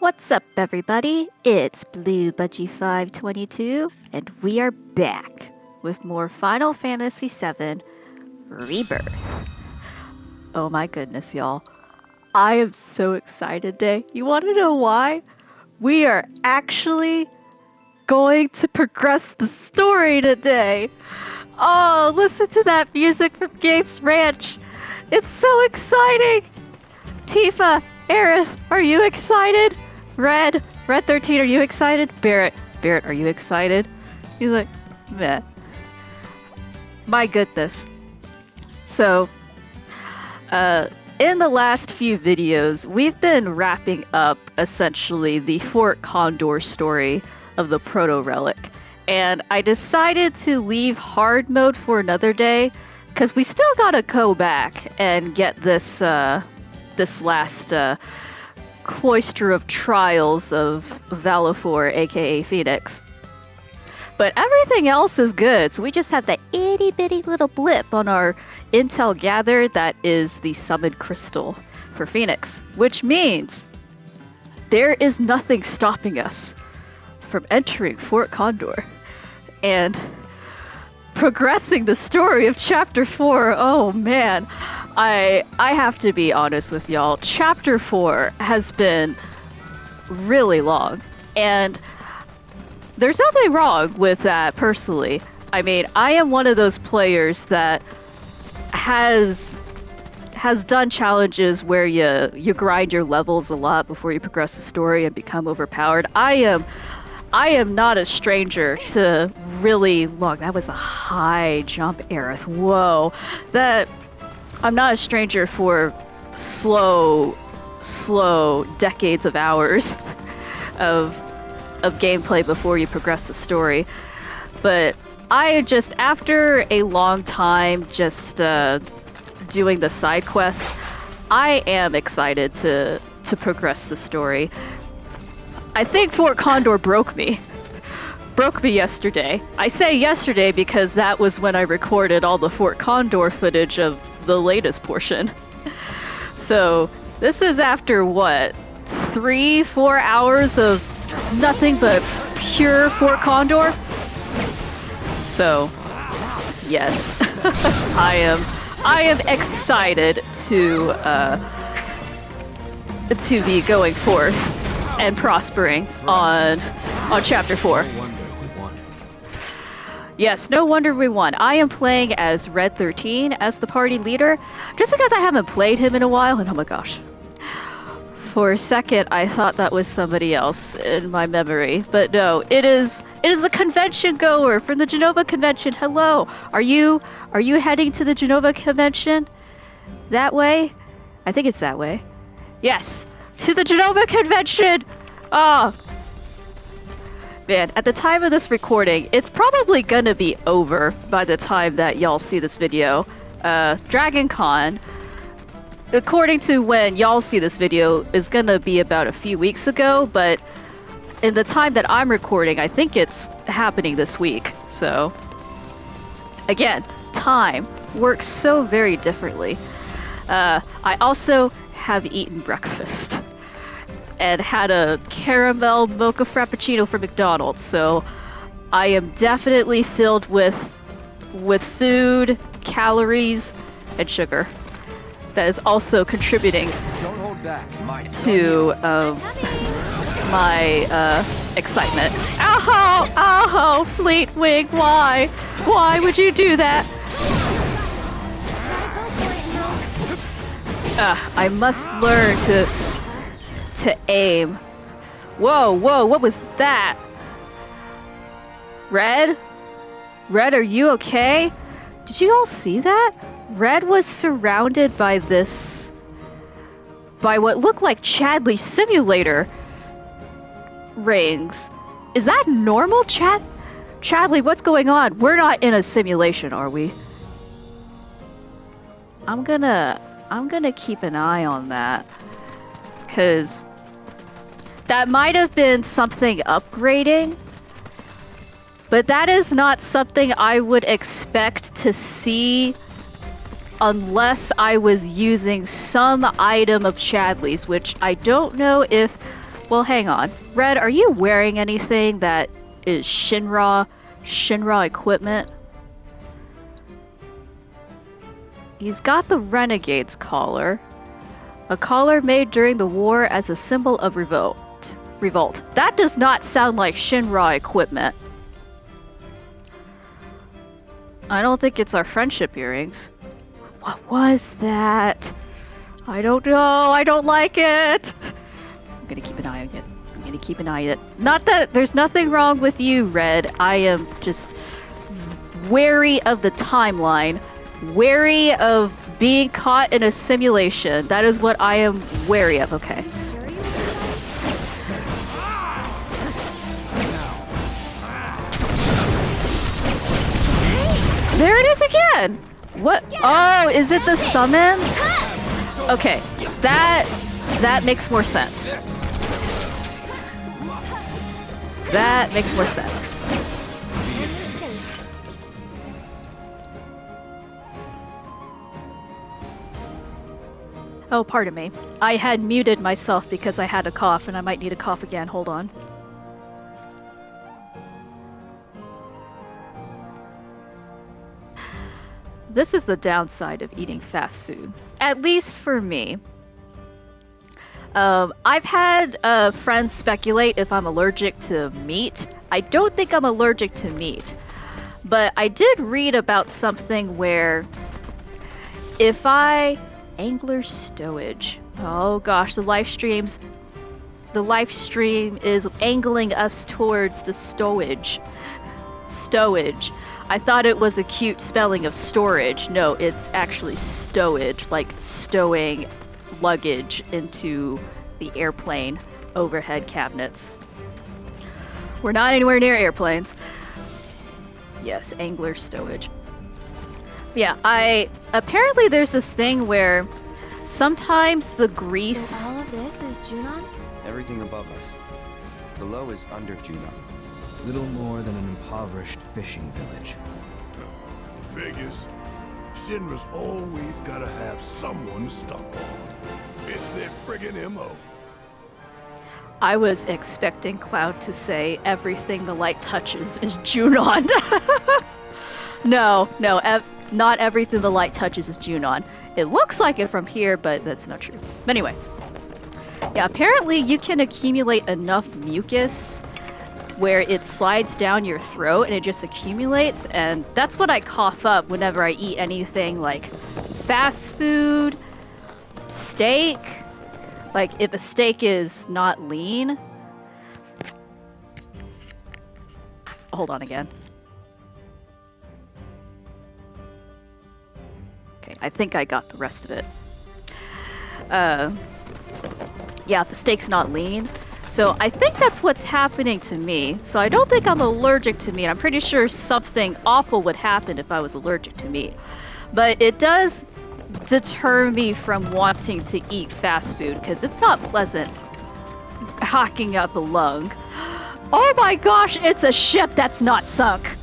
What's up, everybody? It's Blue Budgie 522, and we are back with more Final Fantasy VII Rebirth. Oh my goodness, y'all. I am so excited today. You want to know why? We are actually going to progress the story today. Oh, listen to that music from Gabe's Ranch. It's so exciting. Tifa, Aerith, are you excited? Red 13, are you excited? Barrett, are you excited? He's like, meh. My goodness. So, in the last few videos, we've been wrapping up, essentially, the Fort Condor story of the Proto-Relic. And I decided to leave hard mode for another day, because we still gotta go back and get this last cloister of trials of Valifor, aka Phoenix. But everything else is good, so we just have that itty bitty little blip on our intel gathered that is the summoned crystal for Phoenix, which means there is nothing stopping us from entering Fort Condor and progressing the story of Chapter 4. Oh man, I have to be honest with y'all. Chapter 4 has been really long, and there's nothing wrong with that personally. I mean, I am one of those players that has done challenges where you grind your levels a lot before you progress the story and become overpowered. I am not a stranger to really long. That was a high jump, Aerith. Whoa. I'm not a stranger for slow decades of hours of gameplay before you progress the story. But I just, after a long time just doing the side quests, I am excited to progress the story. I think Fort Condor broke me yesterday. I say yesterday because that was when I recorded all the Fort Condor footage of the latest portion. So this is after what, 3-4 hours of nothing but pure Fort Condor. So yes, I am excited to be going forth and prospering on Chapter 4. Yes, no wonder we won. I am playing as Red 13 as the party leader, just because I haven't played him in a while, and oh my gosh. For a second, I thought that was somebody else in my memory, but no, it is a convention goer from the Jenova convention. Hello, are you heading to the Jenova convention? That way? I think it's that way. Yes, to the Jenova convention! Ah. Oh. Man, at the time of this recording, it's probably gonna be over by the time that y'all see this video. Dragon Con, according to when y'all see this video, is gonna be about a few weeks ago, but in the time that I'm recording, I think it's happening this week. So, again, time works so very differently. I also have eaten breakfast and had a caramel mocha frappuccino from McDonald's, so I am definitely filled with food, calories, and sugar. That is also contributing to my excitement. Ow, Fleetwing, why? Why would you do that? I must learn to aim. Whoa, what was that? Red, are you okay? Did you all see that? Red was surrounded by what looked like Chadley simulator rings. Is that normal, Chadley, what's going on? We're not in a simulation, are we? I'm gonna keep an eye on that, because that might have been something upgrading, but that is not something I would expect to see unless I was using some item of Chadley's, which I don't know if Well, hang on. Red, are you wearing anything that is Shinra equipment? He's got the Renegade's collar. A collar made during the war as a symbol of revolt. That does not sound like Shinra equipment. I don't think it's our friendship earrings. What was that? I don't know. I don't like it. I'm gonna keep an eye on it. Not that there's nothing wrong with you, Red. I am just wary of the timeline. Wary of being caught in a simulation. That is what I am wary of. Okay. There it is again! What? Oh, is it the summons? Okay, that makes more sense. That makes more sense. Oh, pardon me. I had muted myself because I had a cough and I might need a cough again. Hold on. This is the downside of eating fast food, at least for me. I've had friends speculate if I'm allergic to meat. I don't think I'm allergic to meat, but I did read about something where if angler stowage. Oh gosh, the live stream is angling us towards the stowage. I thought it was a cute spelling of storage. No, it's actually stowage, like stowing luggage into the airplane overhead cabinets. We're not anywhere near airplanes. Yes, angler stowage. Yeah, apparently there's this thing where sometimes the grease... So all of this is Junon? Everything above us. Below is under Junon. Little more than an impoverished fishing village. Vegas, Shinra's always gotta have someone to stomp on. It's their friggin' MO. I was expecting Cloud to say everything the light touches is Junon. No, not everything the light touches is Junon. It looks like it from here, but that's not true. But anyway. Yeah, apparently you can accumulate enough mucus where it slides down your throat and it just accumulates, and that's what I cough up whenever I eat anything like fast food, steak. Like if a steak is not lean. Hold on again. Okay, I think I got the rest of it. Yeah, if the steak's not lean. So I think that's what's happening to me. So I don't think I'm allergic to meat. I'm pretty sure something awful would happen if I was allergic to meat. But it does deter me from wanting to eat fast food because it's not pleasant hacking up a lung. Oh my gosh, it's a ship that's not sunk.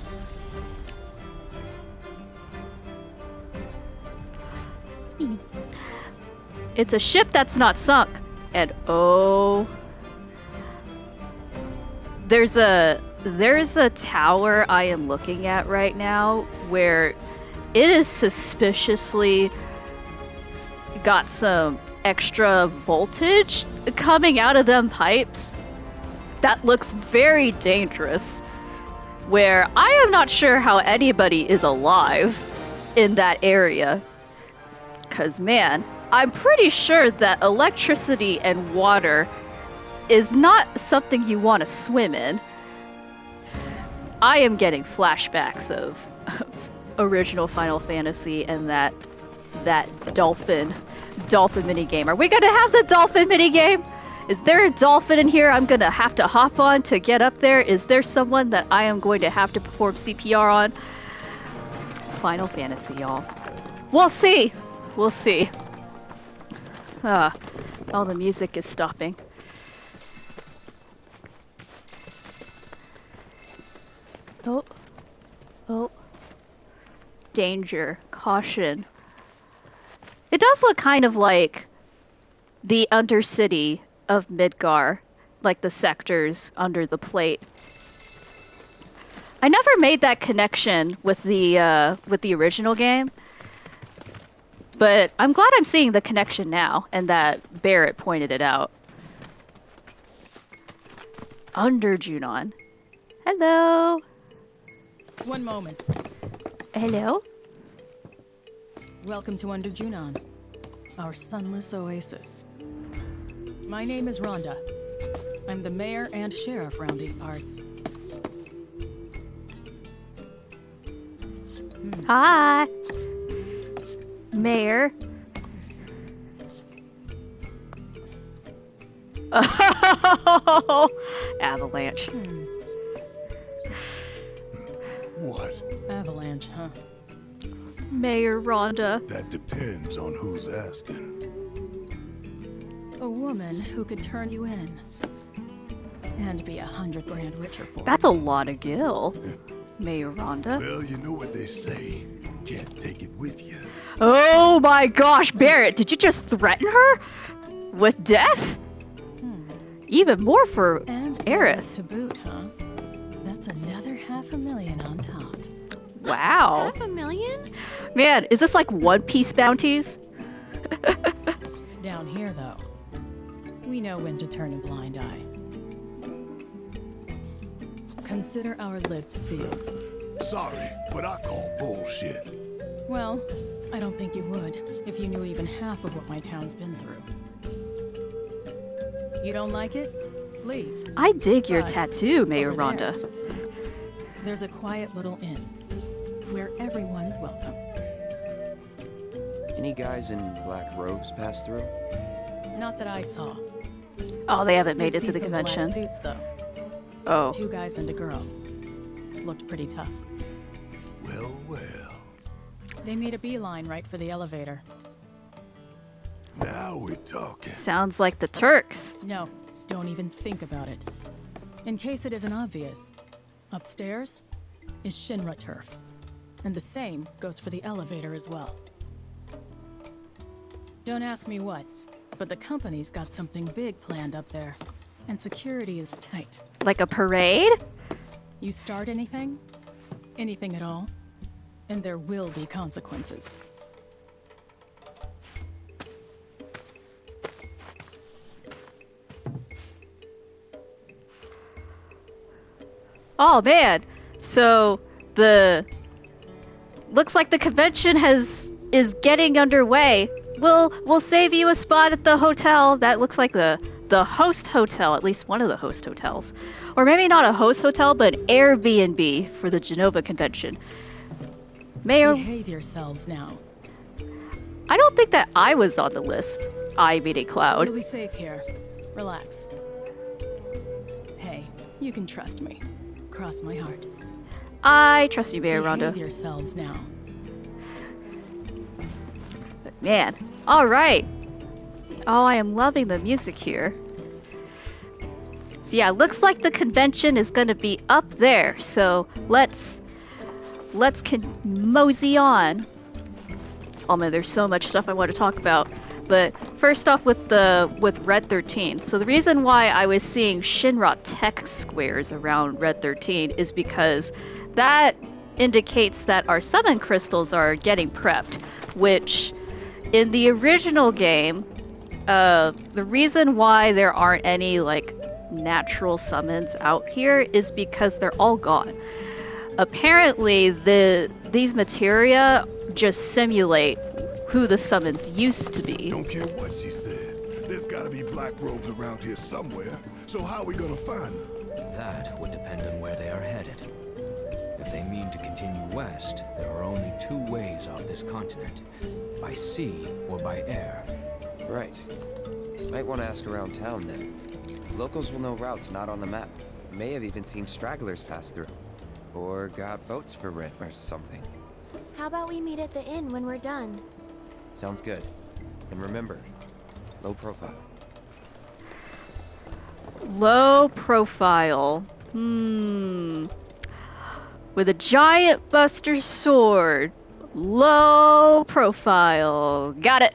It's a ship that's not sunk. And oh... There's a tower I am looking at right now where it is suspiciously got some extra voltage coming out of them pipes. That looks very dangerous. Where I am not sure how anybody is alive in that area. 'Cause man, I'm pretty sure that electricity and water is not something you want to swim in. I am getting flashbacks of original Final Fantasy and that dolphin minigame. Are we gonna have the dolphin minigame? Is there a dolphin in here I'm gonna have to hop on to get up there? Is there someone that I am going to have to perform CPR on? Final Fantasy, y'all. We'll see. We'll see. All the music is stopping. Oh. Danger. Caution. It does look kind of like the Undercity of Midgar. like the sectors under the plate. I never made that connection with the original game, but I'm glad I'm seeing the connection now, and that Barrett pointed it out. Under Junon. Hello. One moment. Hello. Welcome to Under Junon, our sunless oasis. My name is Rhonda. I'm the mayor and sheriff around these parts. Hi. Mayor. Oh, avalanche. What? Avalanche, huh? Mayor Rhonda. That depends on who's asking. A woman who could turn you in. And be 100 grand richer for That's it. a lot of gil. Mayor Rhonda. Well, you know what they say. Can't take it with you. Oh my gosh, Barrett, did you just threaten her? With death? Even more for And Aerith. to boot, huh? That's another $500,000 on top. Wow. $500,000? Man, is this like One Piece bounties? Down here, though, we know when to turn a blind eye. Consider our lips sealed. Sorry, but I call bullshit. Well, I don't think you would if you knew even half of what my town's been through. You don't like it? Leave. I dig your But tattoo, Mayor over Rhonda. there, there's a quiet little inn where everyone's welcome. Any guys in black robes pass through? Not that I saw. Oh, they haven't made Did it to see the some black convention. suits, though. Oh. 2 guys and a girl. Looked pretty tough. Well, well. They made a beeline right for the elevator. Now we're talking. Sounds like the Turks. No, don't even think about it. In case it isn't obvious, upstairs is Shinra turf. And the same goes for the elevator as well. Don't ask me what, but the company's got something big planned up there. And security is tight. Like a parade? You start anything at all, and there will be consequences. Oh man. So looks like the convention is getting underway. We'll save you a spot at the hotel. That looks like the host hotel, at least one of the host hotels. Or maybe not a host hotel, but an Airbnb for the Jenova convention. Mayor, Behave yourselves now. I don't think that I was on the list. I mean a cloud. You'll be safe here. Relax. Hey, you can trust me. Cross my heart. I trust you, Mayor Behave Rhonda. yourselves now. But man, alright. Oh, I am loving the music here. So yeah, looks like the convention is gonna be up there. So let's mosey on. Oh man, there's so much stuff I want to talk about. But first off with Red 13. So the reason why I was seeing Shinra tech squares around Red 13 is because that indicates that our summon crystals are getting prepped, which in the original game, the reason why there aren't any like natural summons out here is because they're all gone. Apparently these materia just simulate who the summons used to be. Don't care what she said. There's gotta be black robes around here somewhere. So how are we gonna find them? That would depend on where they are headed. If they mean to continue west, there are only 2 ways off this continent. By sea or by air. Right. Might want to ask around town then. Locals will know routes not on the map. May have even seen stragglers pass through. Or got boats for rent or something. How about we meet at the inn when we're done? Sounds good. And remember, low profile. Low profile. With a giant buster sword. Low profile. Got it.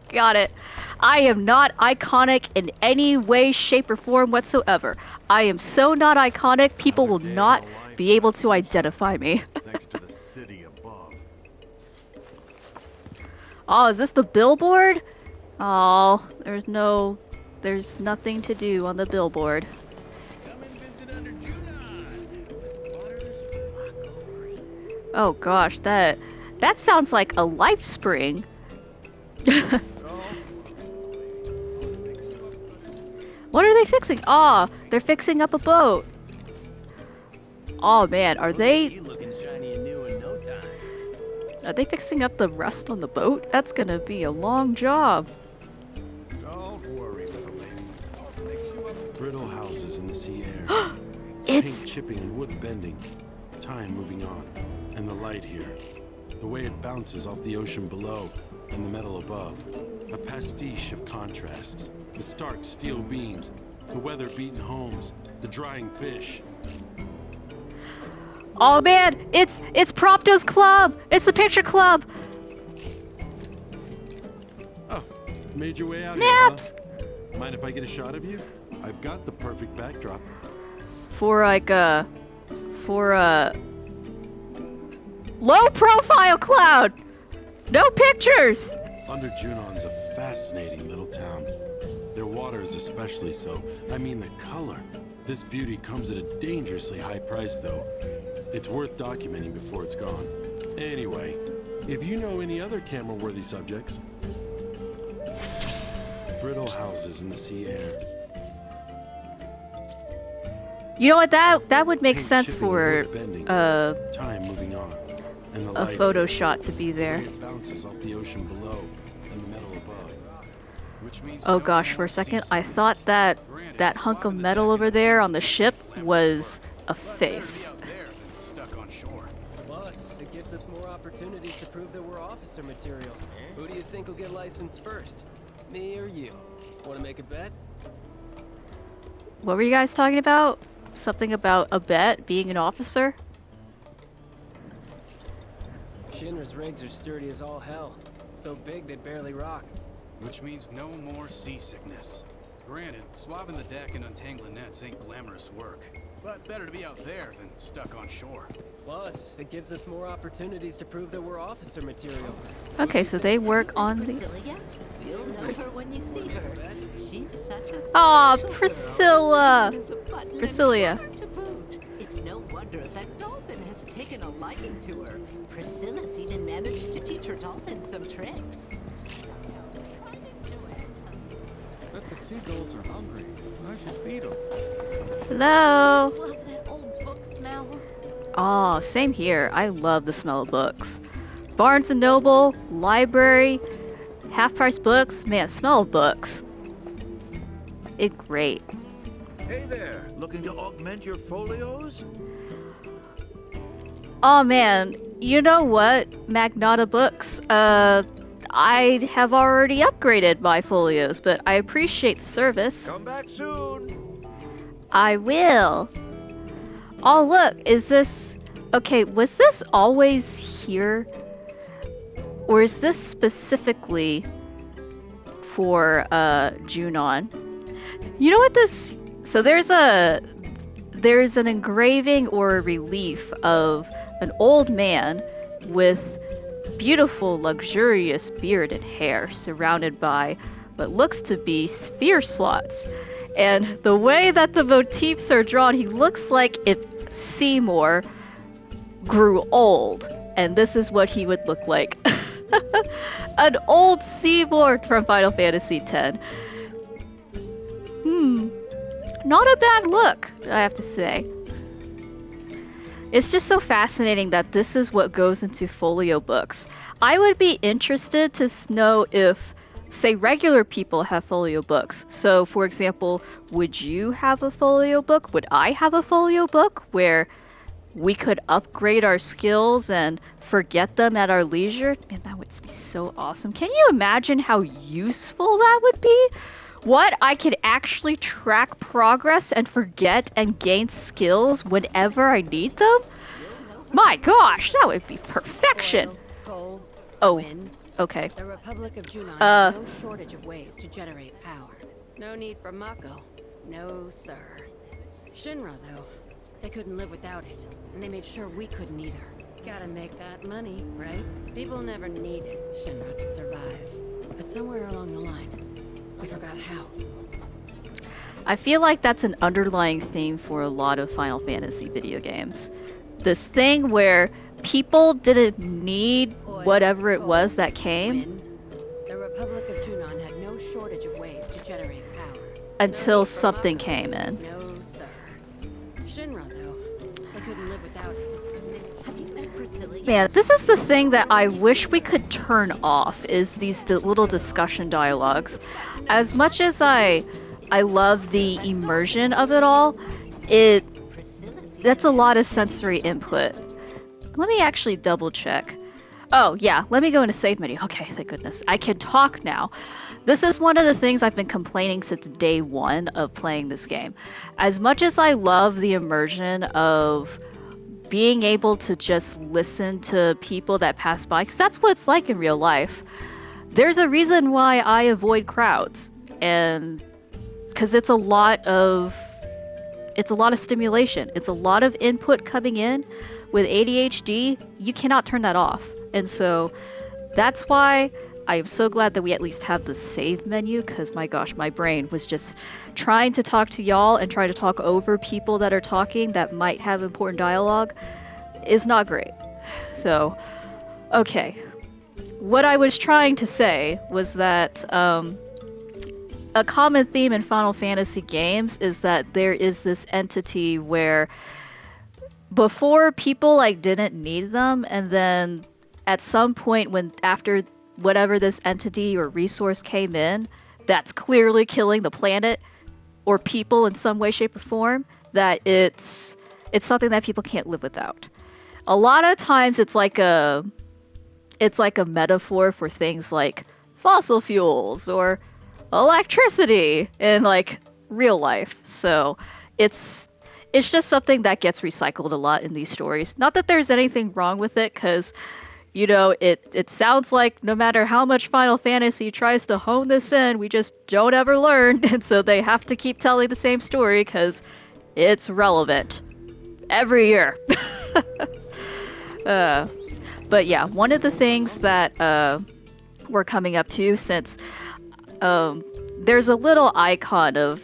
Got it. I am not iconic in any way, shape, or form whatsoever. I am so not iconic, people will not be able to identify me. Thanks to the city above. Oh, is this the billboard? Oh, there's nothing to do on the billboard. Come and visit under Junon. Waters Mockery. Oh gosh, that sounds like a life spring. What are they fixing? Ah, they're fixing up a boat. Oh man, are they looking shiny and new in no time. Are they fixing up the rust on the boat? That's gonna be a long job. Don't worry, little lady. I'll fix you up. Brittle houses in the sea air. It's Paint chipping and wood bending. Time moving on. And the light here. The way it bounces off the ocean below and the metal above. A pastiche of contrasts. The stark steel beams. The weather-beaten homes. The drying fish. Oh man, it's Propto's club. It's the picture club. Oh, made your way out Snaps. here, huh? Mind if I get a shot of you? I've got the perfect backdrop. For a low profile cloud. No pictures. Under Junon's a fascinating little town. Their water is especially so. I mean the color. This beauty comes at a dangerously high price though. It's worth documenting before it's gone. Anyway, if you know any other camera-worthy subjects. Brittle houses in the sea air. You know what, that would make Paint sense chipping and for wood bending. time moving on. And the a light photo here. shot to be The there. way it bounces off the ocean below and the metal above. Which means Oh gosh, for a second I thought that hunk of metal over there on the ship was a face. Stuck on shore. Plus, it gives us more opportunities to prove that we're officer material. Who do you think will get licensed first? Me or you? Want to make a bet? What were you guys talking about? Something about a bet, being an officer? Shinra's rigs are sturdy as all hell. So big they barely rock. Which means no more seasickness. Granted, swabbing the deck and untangling nets ain't glamorous work. But better to be out there than stuck on shore. Plus, it gives us more opportunities to prove that we're officer material. Okay, so they work on the... Priscilla, you'll know her when you see her. She's such a Aw, special Priscilla! girl. There's a button and Priscilla. collar to boot. It's no wonder that Dolphin has taken a liking to her. Priscilla's even managed to teach her Dolphin some tricks. Bet the seagulls are hungry. I should feed them. Hello! Love that old book smell. Aw, same here. I love the smell of books. Barnes & Noble, library, half-price books. Man, smell of books. It's great. Hey there, looking to augment your folios? Oh man, you know what, Magnata Books? I have already upgraded my folios, but I appreciate the service. Come back soon. I will. Oh look, is this... Okay, was this always here? Or is this specifically for Junon? You know what this... So there's an engraving or a relief of an old man with beautiful, luxurious beard and hair surrounded by what looks to be sphere slots. And the way that the motifs are drawn, he looks like if Seymour grew old. And this is what he would look like. An old Seymour from Final Fantasy X. Not a bad look, I have to say. It's just so fascinating that this is what goes into folio books. I would be interested to know if, say, regular people have folio books. So, for example, would you have a folio book? Would I have a folio book where we could upgrade our skills and forget them at our leisure? Man, that would be so awesome. Can you imagine how useful that would be? What? I could actually track progress and forget and gain skills whenever I need them? My gosh, that would be perfection. Cold, Oh. wind, Okay. The Republic of Junon has no shortage of ways to generate power. No need for Mako. No, sir. Shinra, though, they couldn't live without it, and they made sure we couldn't either. Gotta make that money, right? People never needed Shinra to survive. But somewhere along the line, we forgot how. I feel like that's an underlying theme for a lot of Final Fantasy video games. This thing where people didn't need whatever it was that came. Wind. The Republic of Junon had no shortage of ways to generate power. Until something came in. No, sir. Shinra, though, they couldn't live without it. Have you met Priscilla yet? Man, this is the thing that I wish we could turn off, is these little discussion dialogues. As much as I love the immersion of it all, that's a lot of sensory input. Let me actually double check. Oh yeah, let me go into save menu. Okay, thank goodness. I can talk now. This is one of the things I've been complaining since day one of playing this game. As much as I love the immersion of being able to just listen to people that pass by, because that's what it's like in real life. There's a reason why I avoid crowds, and because it's a lot of stimulation. It's a lot of input coming in. With ADHD, you cannot turn that off. And so that's why I am so glad that we at least have the save menu, because my gosh, my brain was just trying to talk to y'all and try to talk over people that are talking that might have important dialogue is not great. So, okay. What I was trying to say was that a common theme in Final Fantasy games is that there is this entity where before people like didn't need them, and then at some point when after whatever this entity or resource came in that's clearly killing the planet or people in some way, shape, or form, that it's something that people can't live without. A lot of times it's like a metaphor for things like fossil fuels or electricity in like real life. So it's just something that gets recycled a lot in these stories. Not that there's anything wrong with it, because, you know, it sounds like no matter how much Final Fantasy tries to hone this in, we just don't ever learn, and so they have to keep telling the same story because it's relevant every year. But yeah, one of the things that we're coming up to, since there's a little icon of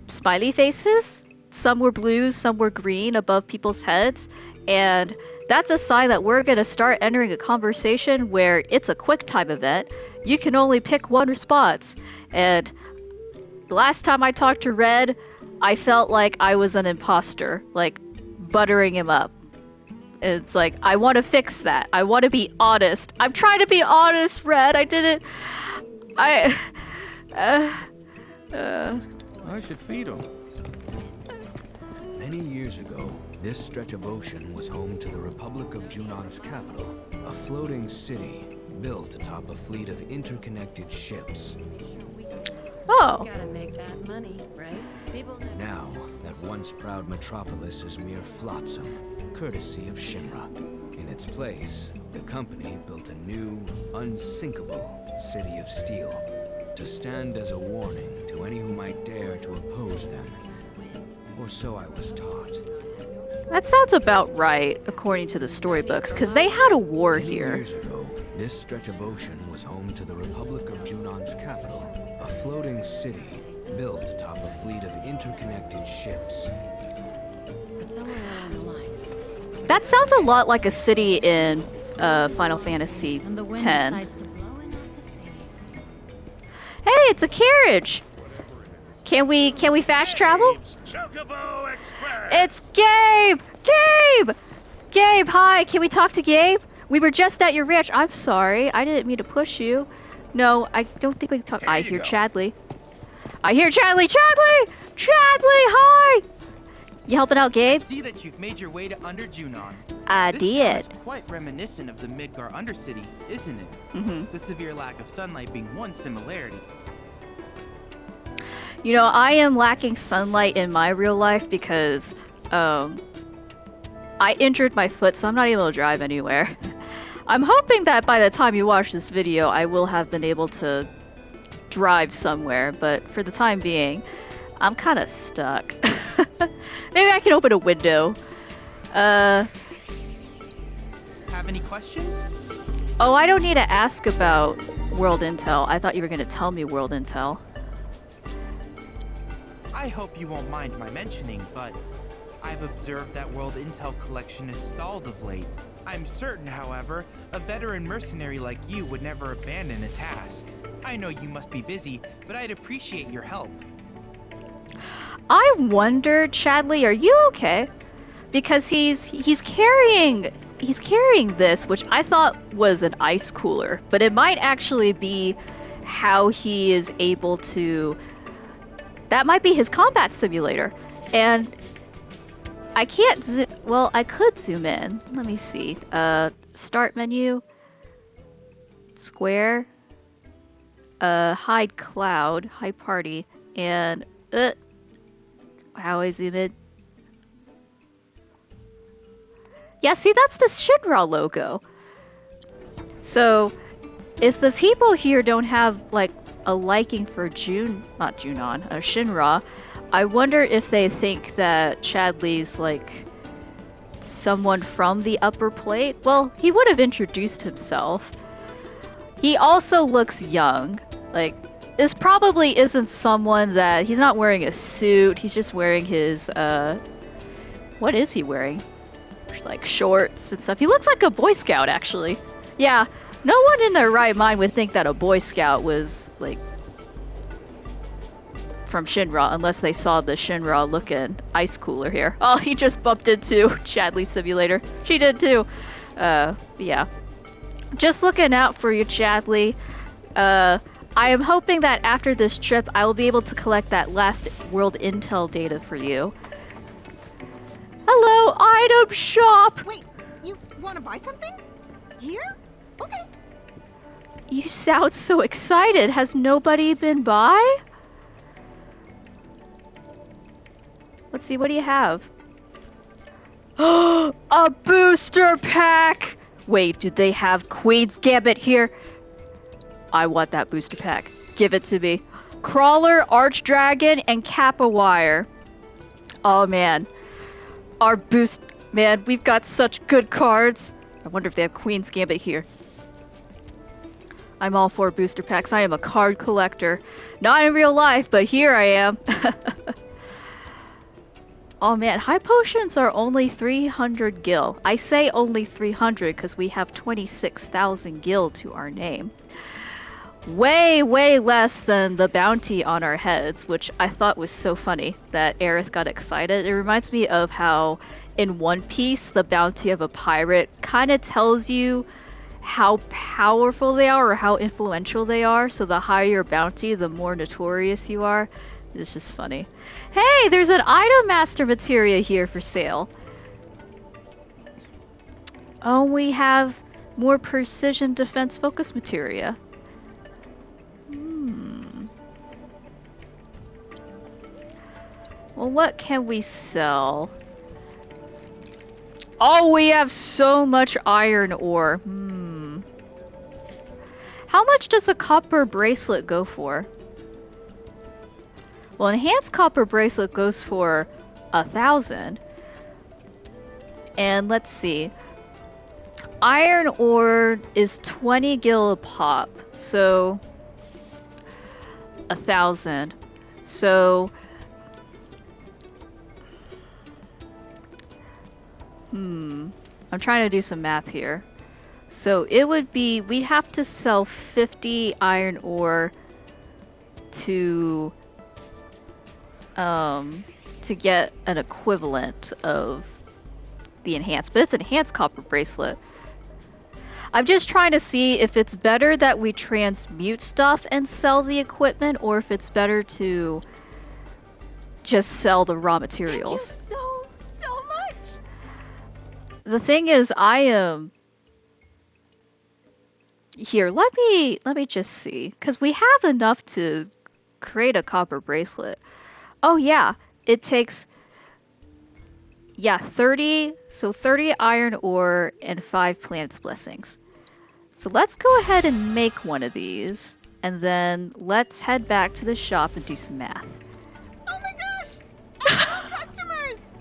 smiley faces. Some were blue, some were green above people's heads, and that's a sign that we're going to start entering a conversation where it's a quick time event. You can only pick one response, and the last time I talked to Red, I felt like I was an imposter, like buttering him up. It's like, I want to fix that. I want to be honest. I'm trying to be honest, Red. I didn't... I should feed him. Many years ago, this stretch of ocean was home to the Republic of Junon's capital, a floating city built atop a fleet of interconnected ships. Oh. Gotta make that money, right? People Now, that once proud metropolis is mere flotsam, courtesy of Shinra. In its place, the company built a new, unsinkable city of steel, to stand as a warning to any who might dare to oppose them. Or so I was taught. That sounds about right, according to the storybooks, because they had a war Many here. years ago, this stretch of ocean was home to the Republic of Junon's capital, a floating city built atop a fleet of interconnected ships. But somewhere along the line. That sounds a lot like a city in Final Fantasy X. Hey, it's a carriage! Can we fast travel? It's Gabe! Gabe! Gabe, hi! Can we talk to Gabe? We were just at your ranch. I'm sorry. I didn't mean to push you. No, I don't think we can talk. I hear Chadley. I hear Chadley! Chadley! Chadley, hi! You helping out, Gabe? I see that you've made your way to Under Junon. I this did. Town is quite reminiscent of the Midgar Undercity, isn't it? Mm-hmm. The severe lack of sunlight being one similarity. You know, I am lacking sunlight in my real life because I injured my foot, so I'm not able to drive anywhere. I'm hoping that by the time you watch this video, I will have been able to drive somewhere, but for the time being, I'm kind of stuck. Maybe I can open a window. Have any questions? Oh, I don't need to ask about World Intel. I thought you were going to tell me World Intel. I hope you won't mind my mentioning, but I've observed that World Intel collection is stalled of late. I'm certain, however, a veteran mercenary like you would never abandon a task. I know you must be busy, but I'd appreciate your help. I wondered, Chadley, are you okay? Because he's carrying this, which I thought was an ice cooler, but it might actually be how he is able to. That might be his combat simulator, and I can't. Well, I could zoom in. Let me see. Start menu. Square. Hide cloud. Hide party. And how I zoom in. Yeah, see, that's the Shinra logo. So, if the people here don't have like a liking for Shinra, I wonder if they think that Chadley's like someone from the upper plate. Well, he would have introduced himself. He also looks young. Like, this probably isn't someone that... He's not wearing a suit. He's just wearing his, what is he wearing? Like, shorts and stuff. He looks like a Boy Scout, actually. Yeah, no one in their right mind would think that a Boy Scout was, like, from Shinra, unless they saw the Shinra-looking ice cooler here. Oh, he just bumped into Chadley's simulator. She did, too. Yeah. Just looking out for you, Chadley. I am hoping that after this trip, I will be able to collect that last World Intel data for you. Hello, item shop! Wait, you want to buy something? Here? Okay. You sound so excited. Has nobody been by? Let's see, what do you have? A booster pack! Wait, do they have Queen's Gambit here? I want that booster pack. Give it to me. Crawler, Archdragon, and Kappa Wire. Oh man. Our boost... Man, we've got such good cards. I wonder if they have Queen's Gambit here. I'm all for booster packs. I am a card collector. Not in real life, but here I am. Oh man, high potions are only 300 gil. I say only 300 because we have 26,000 gil to our name. Way, way less than the bounty on our heads, which I thought was so funny that Aerith got excited. It reminds me of how in One Piece, the bounty of a pirate kind of tells you how powerful they are or how influential they are. So the higher your bounty, the more notorious you are. It's just funny. Hey, there's an item master materia here for sale. Oh, we have more precision defense focus materia. Well, what can we sell? Oh, we have so much iron ore. How much does a copper bracelet go for? Well, enhanced copper bracelet goes for 1,000. And let's see. Iron ore is 20 gil a pop. So 1,000. So I'm trying to do some math here. So it would be, we'd have to sell 50 iron ore to get an equivalent of the enhanced, but it's enhanced copper bracelet. I'm just trying to see if it's better that we transmute stuff and sell the equipment, or if it's better to just sell the raw materials. Thank you so much. The thing is, I am here. Let me just see, because we have enough to create a copper bracelet. Oh yeah, it takes 30 iron ore and 5 planet's blessings. So let's go ahead and make one of these, and then let's head back to the shop and do some math. Oh my gosh! Customers!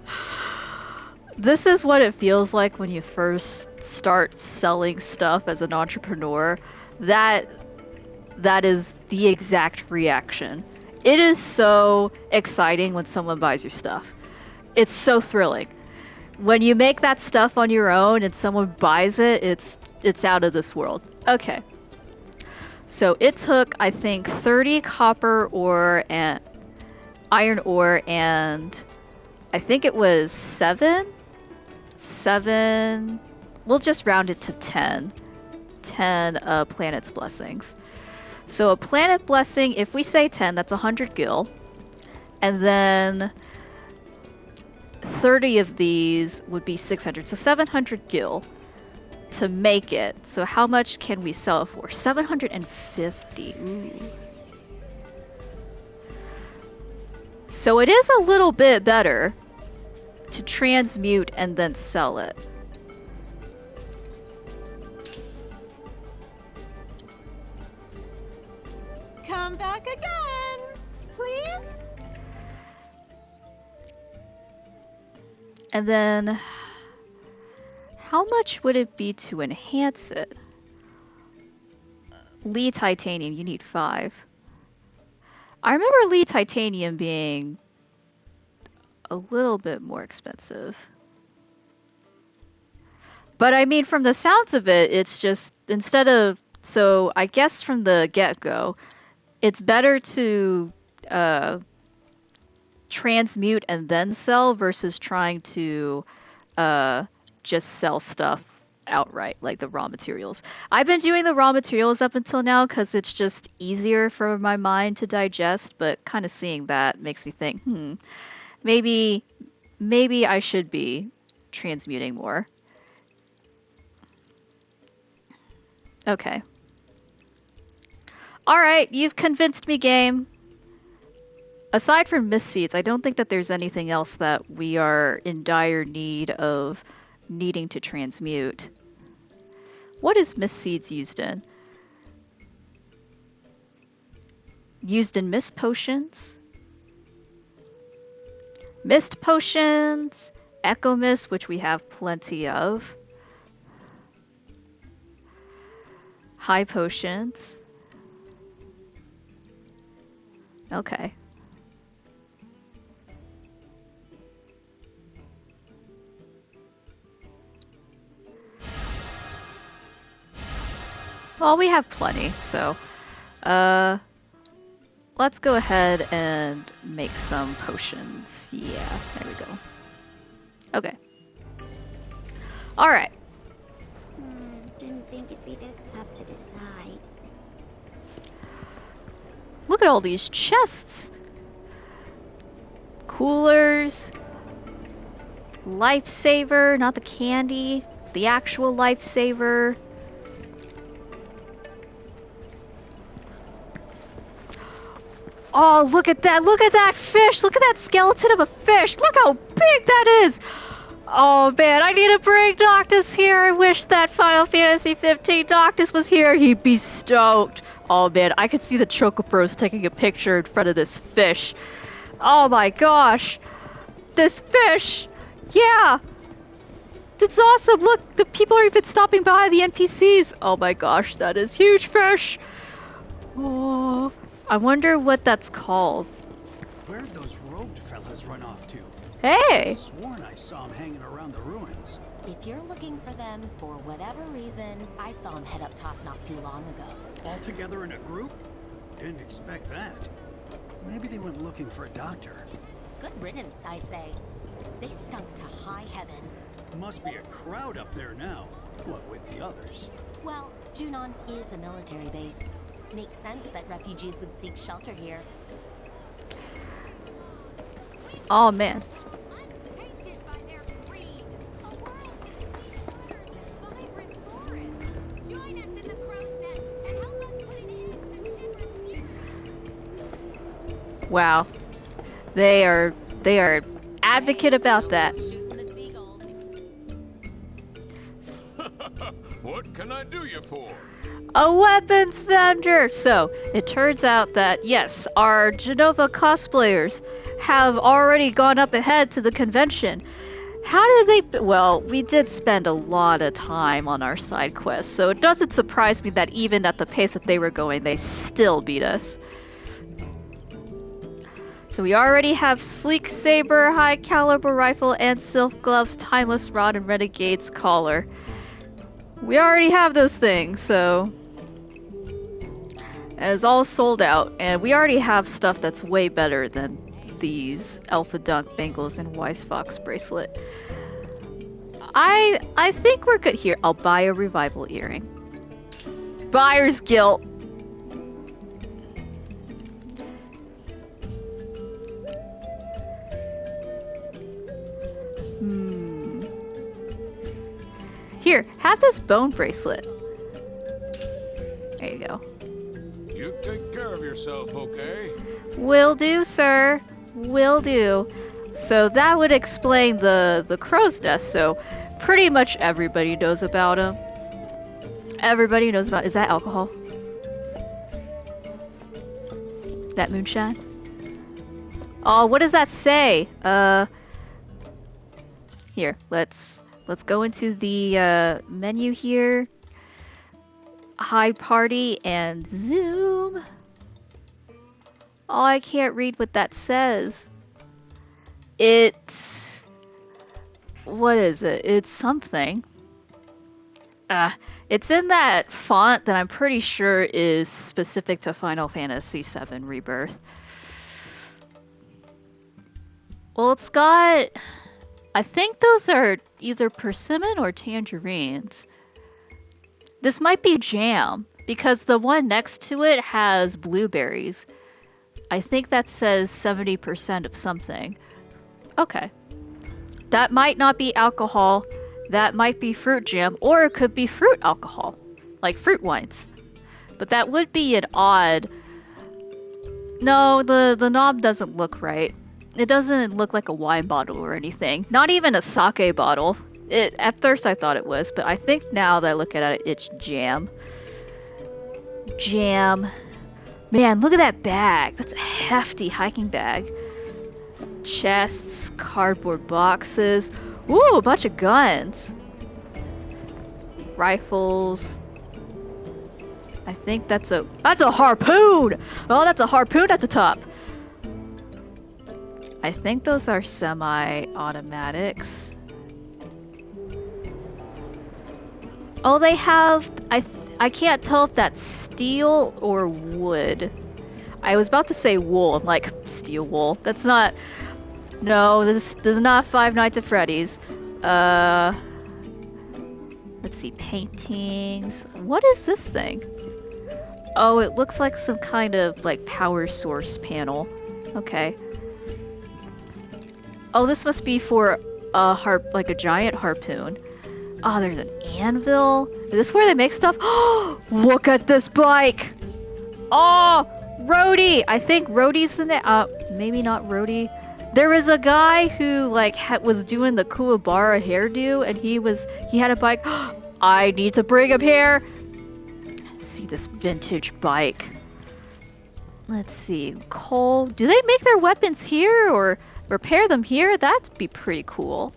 This is what it feels like when you first start selling stuff as an entrepreneur. That is the exact reaction. It is so exciting when someone buys your stuff. It's so thrilling. When you make that stuff on your own and someone buys it, it's out of this world. Okay. So it took, I think, 30 copper ore and iron ore, and I think it was 7, we'll just round it to 10 planet's blessings. So a planet blessing, if we say 10, that's 100 gil, and then 30 of these would be 600, so 700 gil to make it. So how much can we sell it for? 750. Ooh. So it is a little bit better to transmute and then sell it. Come back again, please. And then how much would it be to enhance it? Lee titanium, you need 5. I remember Lee titanium being a little bit more expensive. But I mean, from the sounds of it, it's just, instead of, so I guess from the get-go, it's better to transmute and then sell versus trying to just sell stuff outright, like the raw materials. I've been doing the raw materials up until now because it's just easier for my mind to digest, but kind of seeing that makes me think, maybe I should be transmuting more. Okay. Alright, you've convinced me, game. Aside from mist seeds, I don't think that there's anything else that we are in dire need of needing to transmute. What is mist seeds used in? Used in mist potions? Mist potions, echo mist, which we have plenty of. High potions. Okay. Well, we have plenty, so let's go ahead and make some potions. Yeah, there we go. Okay. Alright. Didn't think it'd be this tough to decide. Look at all these chests. Coolers. Lifesaver, not the candy. The actual lifesaver. Oh, look at that! Look at that fish! Look at that skeleton of a fish! Look how big that is! Oh man, I need to bring Noctis here. I wish that Final Fantasy 15 Noctis was here. He'd be stoked. Oh man, I could see the Chocobros taking a picture in front of this fish. Oh my gosh. This fish! Yeah! It's awesome! Look, the people are even stopping by, the NPCs! Oh my gosh, that is huge fish! Oh, I wonder what that's called. Where'd those robed fellas run off to? Hey! I sworn I saw them hanging around the ruins. If you're looking for them for whatever reason, I saw them head up top not too long ago. All together in a group? Didn't expect that. Maybe they went looking for a doctor. Good riddance, I say. They stunk to high heaven. Must be a crowd up there now. What with the others? Well, Junon is a military base. Makes sense that refugees would seek shelter here. Oh man. Wow. They are advocate about that. What can I do you for? A weapons vendor! So, it turns out that, yes, our Jenova cosplayers have already gone up ahead to the convention. How did they... Well, we did spend a lot of time on our side quests, so it doesn't surprise me that even at the pace that they were going, they still beat us. So we already have Sleek Saber, High Caliber Rifle, and Silk Gloves, Timeless Rod, and Renegade's Collar. We already have those things, so... And it's all sold out, and we already have stuff that's way better than these Alpha Dunk Bangles and Wise Fox Bracelet. I think we're good here. I'll buy a Revival Earring. Buyer's guilt. Here, have this bone bracelet. There you go. You take care of yourself, okay? Will do, sir. Will do. So that would explain the crow's nest. So pretty much everybody knows about him. Everybody knows about... Is that alcohol? That moonshine? Oh, what does that say? Here, let's go into the menu here. Hide party and zoom. Oh, I can't read what that says. It's... What is it? It's something. It's in that font that I'm pretty sure is specific to Final Fantasy VII Rebirth. Well, it's got... I think those are either persimmon or tangerines. This might be jam, because the one next to it has blueberries. I think that says 70% of something. Okay. That might not be alcohol. That might be fruit jam, or it could be fruit alcohol, like fruit wines. But that would be an odd... No, the knob doesn't look right. It doesn't look like a wine bottle or anything. Not even a sake bottle. At first I thought it was, but I think now that I look at it, it's jam. Jam. Man, look at that bag. That's a hefty hiking bag. Chests, cardboard boxes. Ooh, a bunch of guns. Rifles. I think that's a harpoon! Oh, that's a harpoon at the top. I think those are semi-automatics. Oh, they have... I can't tell if that's steel or wood. I was about to say wool. I'm like, steel wool. That's not... No, this is not Five Nights at Freddy's. Let's see, paintings. What is this thing? Oh, it looks like some kind of, like, power source panel. Okay. Oh, this must be for a like a giant harpoon. Oh, there's an anvil. Is this where they make stuff? Oh, look at this bike! Oh, Rhodey! I think Rhodey's in there. Maybe not Rhodey. There was a guy who like was doing the Kuwabara hairdo, and he had a bike. I need to bring him here. Let's see this vintage bike. Let's see, coal. Do they make their weapons here or repair them here? That'd be pretty cool.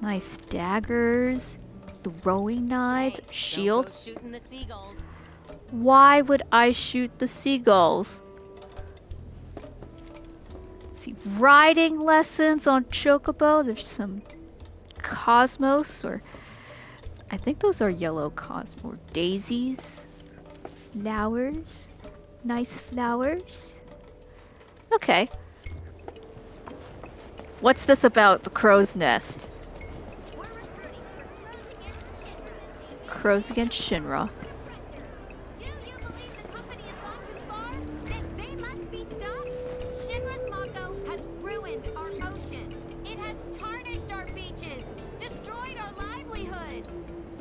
Nice daggers, throwing knives, shield. Don't go shooting the seagulls. Why would I shoot the seagulls? Let's see, riding lessons on Chocobo. There's some cosmos, or I think those are yellow cosmos. Daisies, flowers, nice flowers. Okay. What's this about the crow's nest? Crows against Shinra. Do you believe the company has gone too far? Then they must be stopped. Shinra's Mako has ruined our ocean. It has tarnished our beaches, destroyed our livelihoods.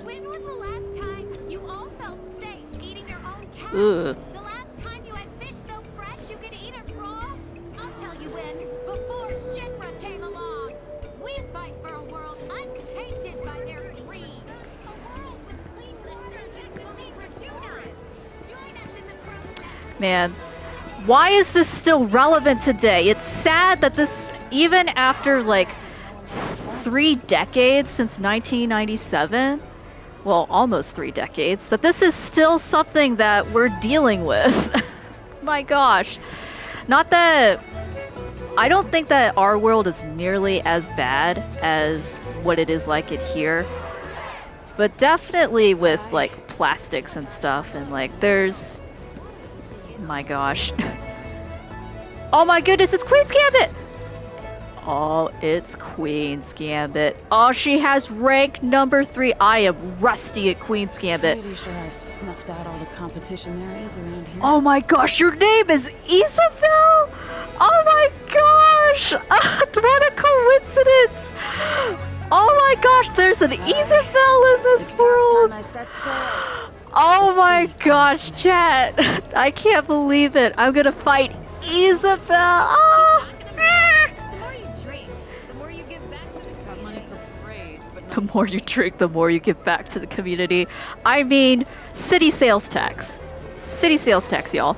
When was the last time you all felt safe eating your own catch? Ugh. The last time you had fish so fresh you could eat it raw? I'll tell you when. Before Shinra came along. We fight for a world untainted by their greed. A world with clean waters and clean man. Why is this still relevant today? It's sad that this, even after like 3 decades since 1997, well, almost 3 decades, that this is still something that we're dealing with. My gosh. Not that... I don't think that our world is nearly as bad as what it is like it here. But definitely with, like, plastics and stuff, and, like, there's... My gosh. Oh my goodness, it's Queen's Gambit! Oh, it's Queen's Gambit. Oh, she has rank number 3. I am rusty at Queen's Gambit. Pretty sure I've snuffed out all the competition there is around here. Oh my gosh, your name is Isabel? Oh my gosh! What a coincidence! Oh my gosh, there's an Isabel in this world! Oh my gosh, chat! I can't believe it. I'm gonna fight Isabel! Ah! The more you drink, the more you give back to the community. I mean, city sales tax. City sales tax, y'all.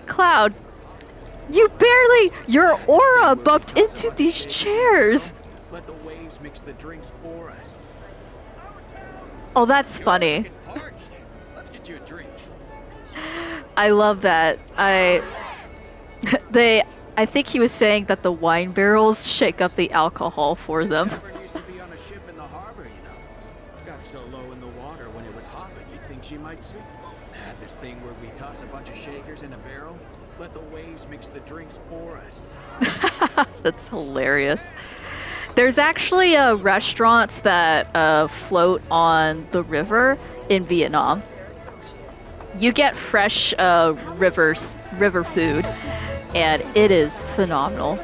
Cloud, your aura bumped into these chairs. Let the waves mix the drinks for us. Oh, that's funny. Let's get you a drink. I love that. I think he was saying that the wine barrels shake up the alcohol for them. So low in the water when it was hopping, you'd think she might sink. Had this thing where we toss a bunch of shakers in a barrel, let the waves mix the drinks for us. That's hilarious. There's actually restaurants that float on the river in Vietnam. You get fresh river food, and it is phenomenal.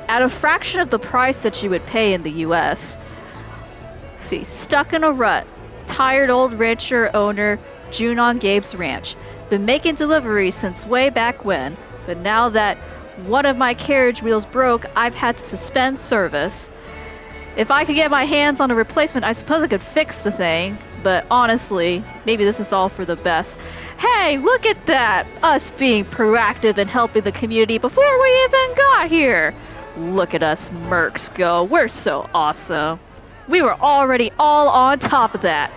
At a fraction of the price that you would pay in the US. See, stuck in a rut. Tired old rancher owner, Junon Gabe's ranch. Been making deliveries since way back when, but now that one of my carriage wheels broke, I've had to suspend service. If I could get my hands on a replacement, I suppose I could fix the thing, but honestly, maybe this is all for the best. Hey, look at that! Us being proactive and helping the community before we even got here! Look at us mercs go, we're so awesome. We were already all on top of that.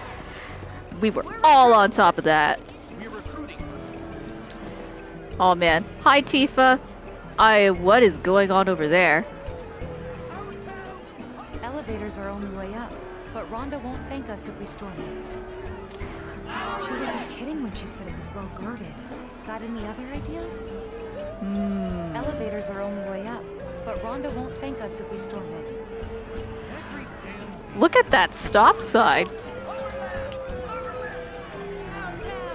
Oh man. Hi Tifa. What is going on over there? Elevators are only way up, but Rhonda won't thank us if we storm it. She wasn't kidding when she said it was well guarded. Got any other ideas? Elevators are only way up, but Rhonda won't thank us if we storm it. Look at that stop sign.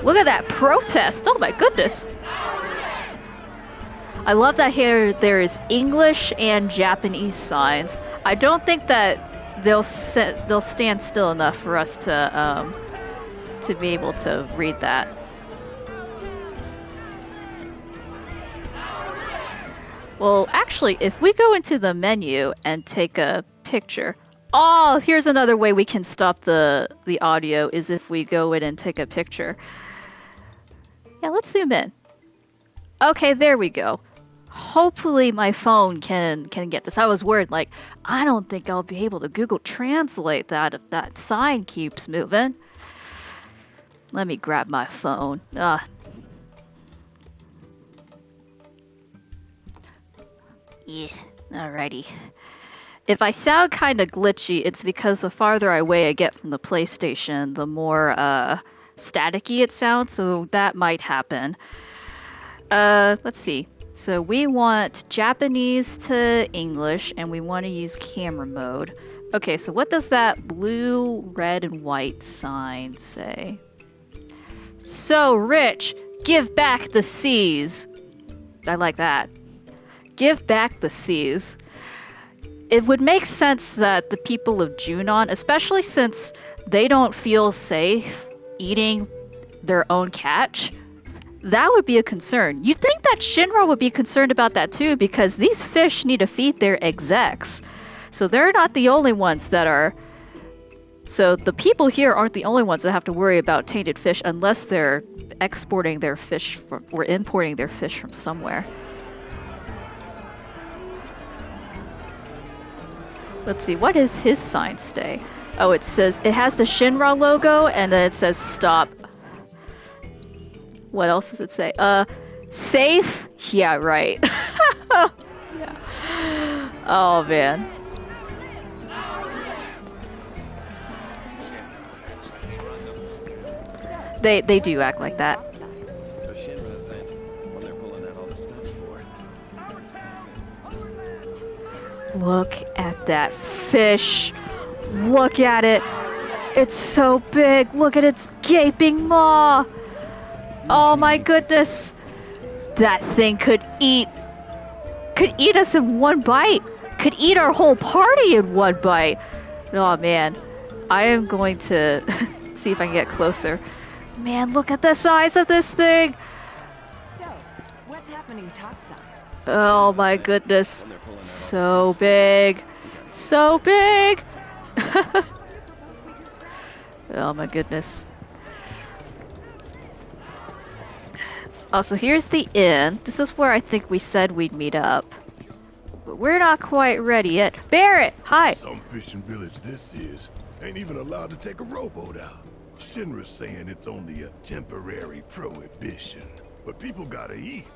Look at that protest. Oh my goodness. I love that here there is English and Japanese signs. I don't think that they'll stand still enough for us to be able to read that. Well, actually, if we go into the menu and take a picture. Oh, here's another way we can stop the audio is if we go in and take a picture. Yeah, let's zoom in. Okay, there we go. Hopefully my phone can get this. I was worried, like, I don't think I'll be able to Google Translate that if that sign keeps moving. Let me grab my phone. Yeah, alrighty. If I sound kind of glitchy, it's because the farther away I get from the PlayStation, the more staticky it sounds, so that might happen. Let's see. So we want Japanese to English, and we want to use camera mode. Okay, so what does that blue, red, and white sign say? So, Rich, give back the seas. I like that. Give back the seas. It would make sense that the people of Junon, especially since they don't feel safe eating their own catch, that would be a concern. You'd think that Shinra would be concerned about that too, because these fish need to feed their execs. So they're not the only ones that are So the people here aren't the only ones that have to worry about tainted fish unless they're exporting their fish or importing their fish from somewhere. Let's see, what does his sign say? Oh, it says, it has the Shinra logo and then it says stop. What else does it say? Safe? Yeah, right. Yeah. Oh, man. They do act like that. A Shinra event, when they're pulling out all the stops for it. Look at that fish. Look at it. It's so big. Look at its gaping maw. Oh my goodness. That thing could eat us in one bite. Could eat our whole party in one bite. Oh man. I am going to see if I can get closer. Man, look at the size of this thing. So, what's happening topside? Oh my goodness. So big. So big. Oh my goodness. Also, here's the inn. This is where I think we said we'd meet up. But we're not quite ready yet. Barrett, hi. Some fishing village this is. Ain't even allowed to take a rowboat out. Shinra's saying it's only a temporary prohibition. But people gotta eat.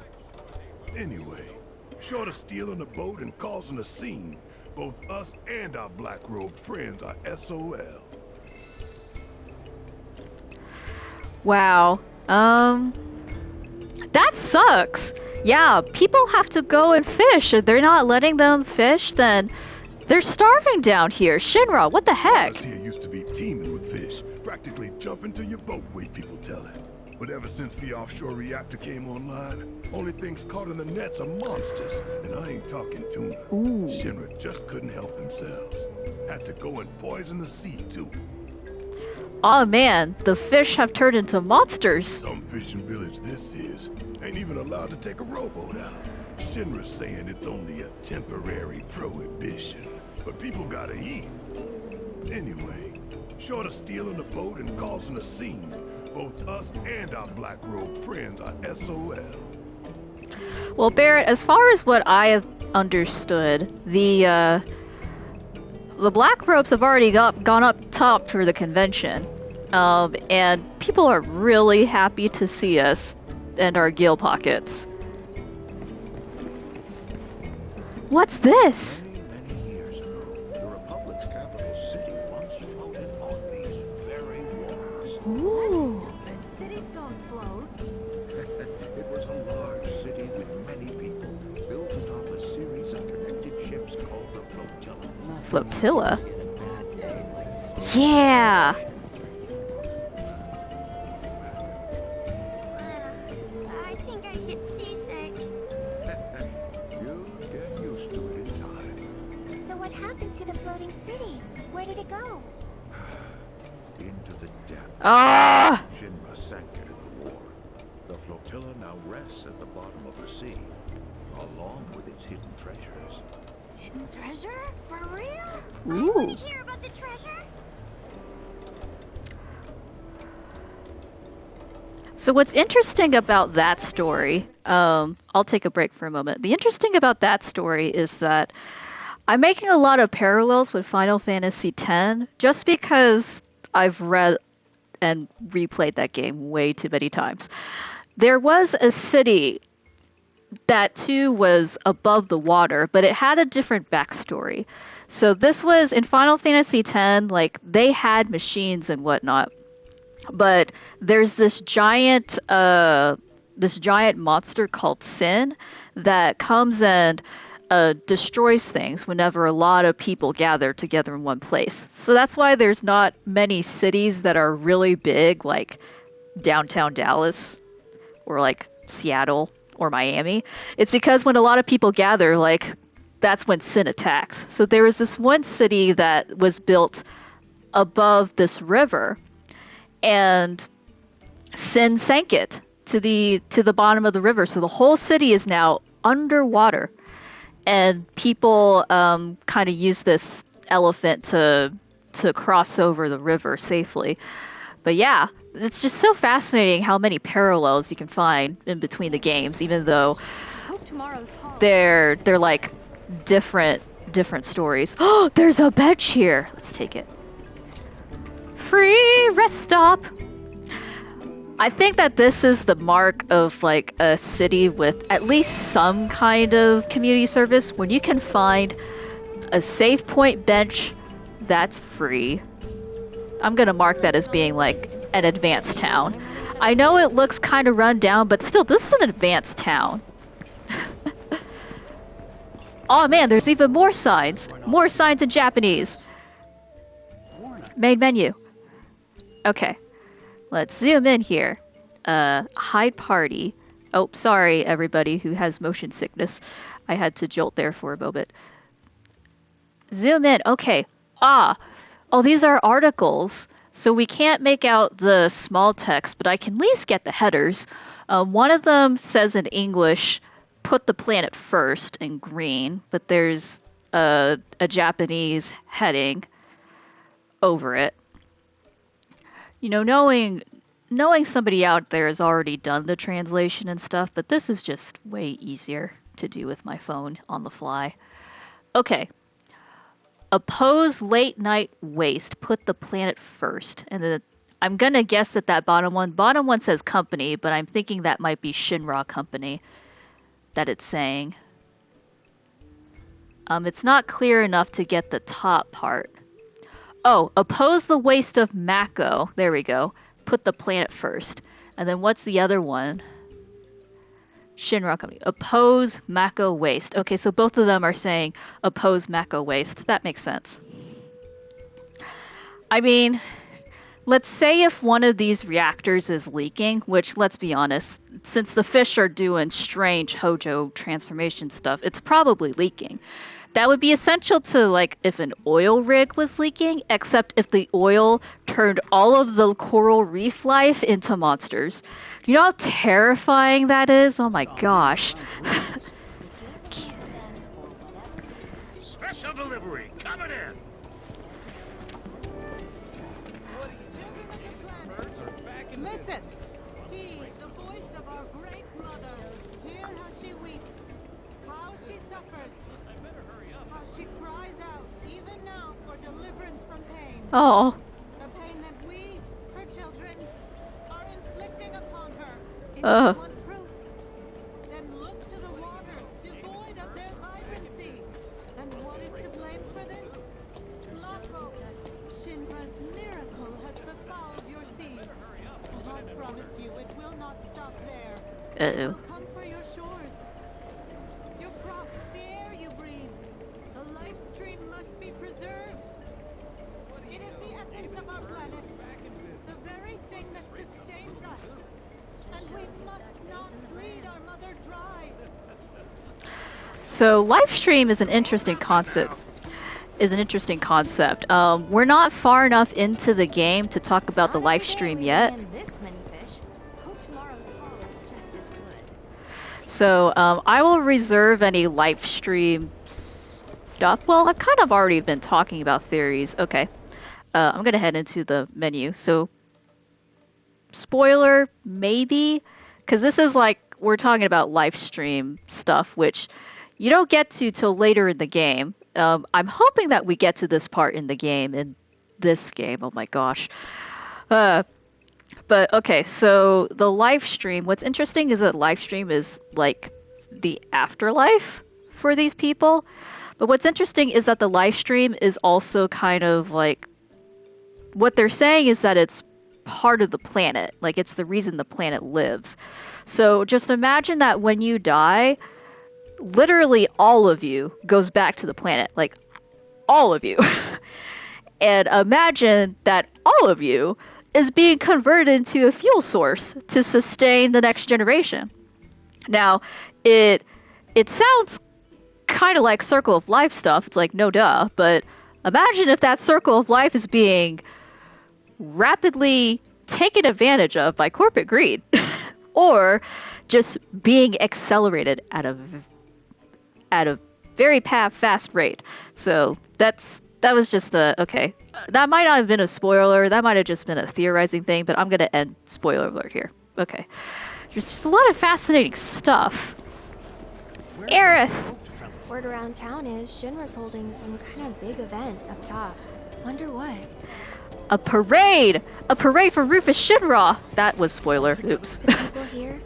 Anyway, short of stealing a boat and causing a scene, both us and our black-robed friends are SOL. Wow. That sucks. Yeah, people have to go and fish. If they're not letting them fish, then they're starving down here. Shinra, what the heck? Waters here used to be teeming with fish. Practically jumping to your boat weight, people tell it. But ever since the offshore reactor came online, only things caught in the nets are monsters. And I ain't talking tuna. Ooh. Shinra just couldn't help themselves. Had to go and poison the sea, too. Oh man, the fish have turned into monsters. Some fishing village this is. Ain't even allowed to take a rowboat out. Shinra's saying it's only a temporary prohibition. But people gotta eat. Anyway, short of stealing a boat and causing a scene, both us and our black-robed friends are SOL. Well, Barrett, as far as what I have understood, the black robes have already gone up top for the convention. And people are really happy to see us and our gill pockets. What's this? Many years ago, the Republic's capital city once floated on these very waters. Ooh. Stupid cities don't float. It was a large city with many people, built atop a series of connected ships called the Flotilla. Flotilla? Yeah! I think I get seasick. You'll get used to it in time. So what happened to the floating city? Where did it go? Into the depths. Ah! Shinra sank it in the war. The flotilla now rests at the bottom of the sea, along with its hidden treasures. Hidden treasure? For real? Ooh. I want to hear about the treasure. So what's interesting about that story, I'll take a break for a moment. The interesting about that story is that I'm making a lot of parallels with Final Fantasy X just because I've read and replayed that game way too many times. There was a city that too was above the water, but it had a different backstory. So this was in Final Fantasy X, like they had machines and whatnot. But there's this giant monster called Sin that comes and destroys things whenever a lot of people gather together in one place. So that's why there's not many cities that are really big, like downtown Dallas or like Seattle or Miami. It's because when a lot of people gather, like that's when Sin attacks. So there was this one city that was built above this river, and Sin sank it to the bottom of the river. So the whole city is now underwater, and people kind of use this elephant to to cross over the river safely. But yeah, it's just so fascinating how many parallels you can find in between the games, even though they're like different stories. Oh, there's a bench here. Let's take it. Free rest stop. I think that this is the mark of like a city with at least some kind of community service when you can find a save point bench that's free. I'm gonna mark that as being like an advanced town. I know it looks kind of run down, but still, this is an advanced town. Oh man, there's even more signs. More signs in Japanese. Main menu. Okay. Let's zoom in here. Hide party. Oh, sorry everybody who has motion sickness. I had to jolt there for a moment. Zoom in. Okay. Oh, these are articles. So we can't make out the small text, but I can at least get the headers. One of them says in English, put the planet first in green, but there's a Japanese heading over it. You know, knowing somebody out there has already done the translation and stuff, but this is just way easier to do with my phone on the fly. Okay. Oppose late night waste. Put the planet first. And then I'm gonna guess that bottom one says company, but I'm thinking that might be Shinra Company that it's saying. It's not clear enough to get the top part. Oh, oppose the waste of Mako. There we go. Put the planet first. And then what's the other one? Shinra Company. Oppose Mako waste. Okay, so both of them are saying oppose Mako waste. That makes sense. I mean, let's say if one of these reactors is leaking, which, let's be honest, since the fish are doing strange Hojo transformation stuff, it's probably leaking. That would be essential to, like, if an oil rig was leaking, except if the oil turned all of the coral reef life into monsters. You know how terrifying that is? Oh my gosh. Special delivery coming in. Listen! Heed the voice of our great mother. Hear how she weeps, how she suffers, how she cries out, even now, for deliverance from pain. Oh. The pain that we, her children, are inflicting upon her. If you want proof, then look to the waters devoid of their vibrancy. And what is to blame for this? Mako. Shinra's miracle has befouled your seas. I promise you it will not stop there. It will come for your shores. Your crops, the air you breathe. The life stream must be preserved. It is the essence of our planet. The very thing that sustains us. And we must not bleed our mother dry. So life stream is an interesting concept. We're not far enough into the game to talk about the life stream yet. So I will reserve any live stream stuff. Well, I've kind of already been talking about theories. Okay. I'm going to head into the menu. So spoiler, maybe, because this is like, we're talking about live stream stuff, which you don't get to till later in the game. I'm hoping that we get to this part in the game, in this game. Oh my gosh. But okay, so the live stream, what's interesting is that live stream is like the afterlife for these people. But what's interesting is that the live stream is also kind of like, what they're saying is that it's part of the planet. Like, it's the reason the planet lives. So just imagine that when you die, literally all of you goes back to the planet. Like, all of you. And imagine that all of you is being converted into a fuel source to sustain the next generation. Now, it sounds kind of like Circle of Life stuff. It's like, no duh. But imagine if that Circle of Life is being rapidly taken advantage of by corporate greed. Or just being accelerated at a very fast rate. So that's that was just okay. That might not have been a spoiler. That might have just been a theorizing thing, but I'm gonna end spoiler alert here. Okay. There's just a lot of fascinating stuff. Aerith! Word around town is Shinra's holding some kind of big event up top. Wonder what? A parade! A parade for Rufus Shinra! That was spoiler. Oops. The people here,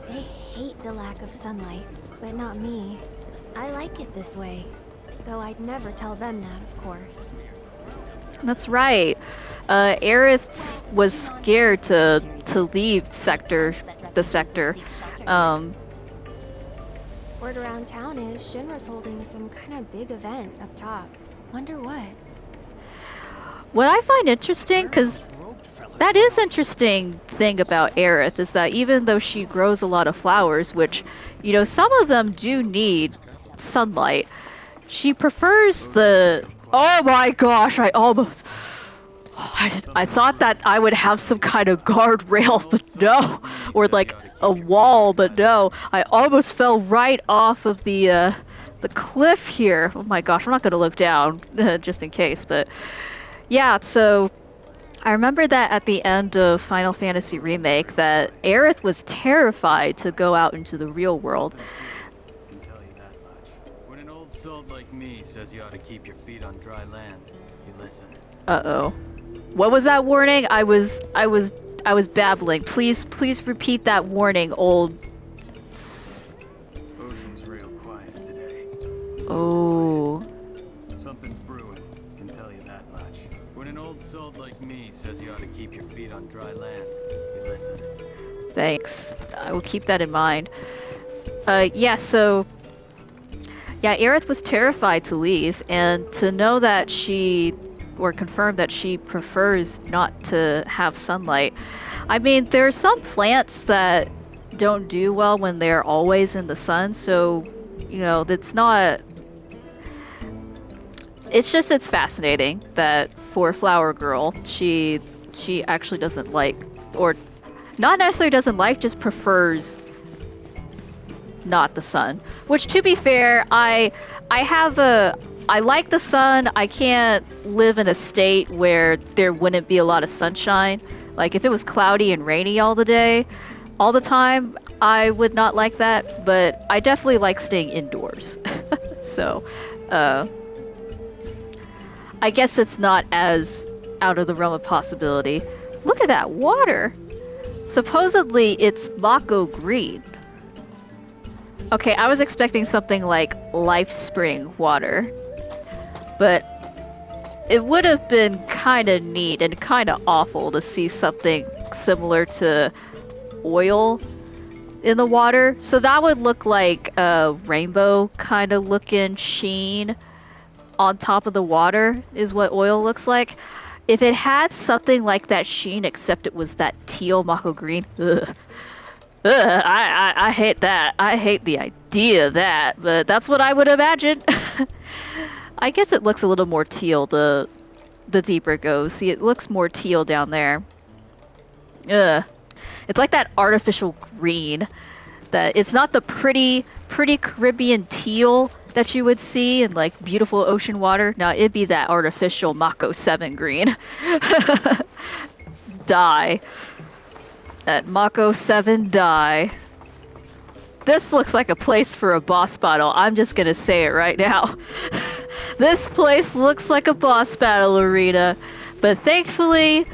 they hate the lack of sunlight, but not me. I like it this way, though I'd never tell them that, of course. That's right. Aerith was scared to leave the sector. Word around town is Shinra's holding some kind of big event up top. Wonder what? What I find interesting, because that is interesting thing about Aerith, is that even though she grows a lot of flowers, which, you know, some of them do need sunlight, she prefers the... Oh my gosh, I almost... I thought that I would have some kind of guardrail, but no. Or like a wall, but no. I almost fell right off of the cliff here. Oh my gosh, I'm not going to look down, just in case, but... Yeah, so I remember that at the end of Final Fantasy Remake that Aerith was terrified to go out into the real world. I can tell you that much. When an old salt like me says you ought to keep your feet on dry land, you listen. Uh-oh. What was that warning? I was babbling. Please repeat that warning, old... Ocean's real quiet today. Oh. Something's brewing, can tell you that much. When an old salt like me says you ought to keep your feet on dry land, you listen. Thanks. I will keep that in mind. Yeah, so... Yeah, Aerith was terrified to leave, and to know that she... or confirm that she prefers not to have sunlight. I mean, there are some plants that don't do well when they're always in the sun, so, you know, it's not... It's just, it's fascinating that for Flower Girl, she actually doesn't like, or not necessarily doesn't like, just prefers not the sun. Which, to be fair, I like the sun. I can't live in a state where there wouldn't be a lot of sunshine. Like, if it was cloudy and rainy all the time, I would not like that, but I definitely like staying indoors. So, I guess it's not as out of the realm of possibility. Look at that water! Supposedly, it's Mako green. Okay, I was expecting something like Life Spring water. But it would have been kind of neat and kind of awful to see something similar to oil in the water. So that would look like a rainbow kind of looking sheen on top of the water is what oil looks like. If it had something like that sheen, except it was that teal Mako green, I hate that. I hate the idea of that, but that's what I would imagine. I guess it looks a little more teal the deeper it goes. See, it looks more teal down there. It's like that artificial green. That it's not the pretty Caribbean teal that you would see in like beautiful ocean water. No, it'd be that artificial Mako 7 green. Dye. That Mako 7 dye. This looks like a place for a boss battle. I'm just gonna say it right now. This place looks like a boss battle arena, but thankfully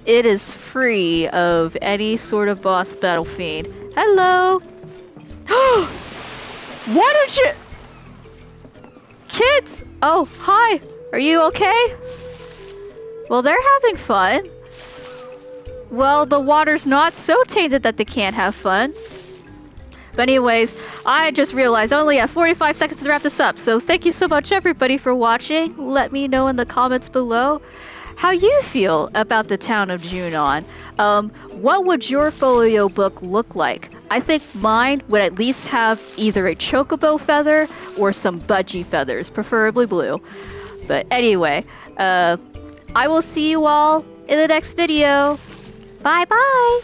it is free of any sort of boss battle fiend. Hello! What did you... Kids! Oh, hi! Are you okay? Well, they're having fun. Well, the water's not so tainted that they can't have fun. But anyways, I just realized I only have 45 seconds to wrap this up, so thank you so much everybody for watching. Let me know in the comments below how you feel about the town of Junon. What would your folio book look like? I think mine would at least have either a chocobo feather or some budgie feathers, preferably blue. But anyway, I will see you all in the next video. Bye bye!